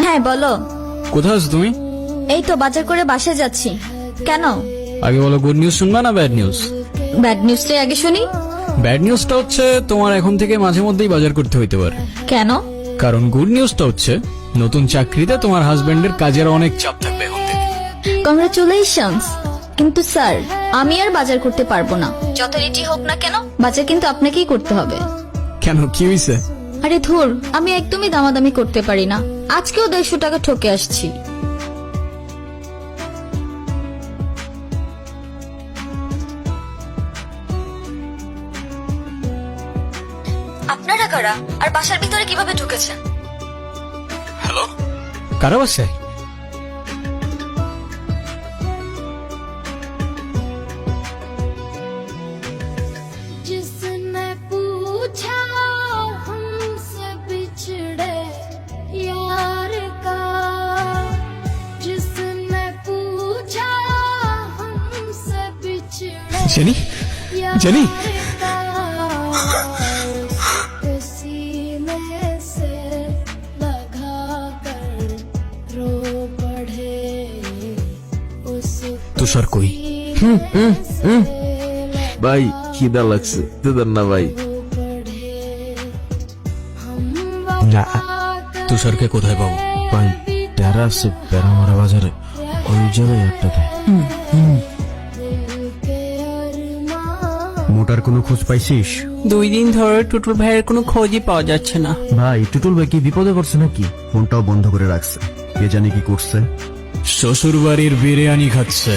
হ্যাঁ বলো। কোথায় আছো তুমি? এই তো বাজার করে বাসায় যাচ্ছি। কেন? আগে বলো, গুড নিউজ শুনবা না ব্যাড নিউজ? ব্যাড নিউজটাই আগে শুনি। ব্যাড নিউজটা হচ্ছে তোমার এখন থেকে মাঝে মধ্যেই বাজার করতে হইতে পারে। কেন? কারণ গুড নিউজটা হচ্ছে নতুন চাকরিতে তোমার হাজবেন্ডের কাজের অনেক চাপ থাকবে এখন থেকে। কংগ্রাচুলেশনস। কিন্তু স্যার, আমি আর বাজার করতে পারবো না। যত রেটি হোক না কেন, বাজার কিন্তু আপনাকেই করতে হবে। কেন, কি হয়েছে? আরে ধুর, আমি একদমই দামাদামি করতে পারি না। আজকেও 150 টাকা ঠকে আসছি। আপনারা কারা আর বাসার ভিতরে কিভাবে ঢুকেছেন? হ্যালো, কারা বাসায়? जिसने पूछा हमसे बिछड़े यार का, जिसने पूछा हमसे बिछड़े জেনি, জেনি, सीने से लगा कर रो पड़े उस তুষার কই? ভাই খিদা লাগছে, দেন না ভাই। না, তুষারকে কোথায় পাবো? ভাই টেরাসে বেড়ামারা বাজারে ওই জায়গায় একটা দেয়। মোটার কোনো খোঁজ পাইছিস? 2 দিন ধরে টুটুল ভাইয়ের কোনো খোঁজই পাওয়া যাচ্ছে না। ভাই টুটুল ভাই কি বিপদে পড়ছে নাকি? ফোনটাও বন্ধ করে রাখছে, কে জানি কি করছে। শ্বশুর বাড়ির বিরিয়ানি খাচ্ছে।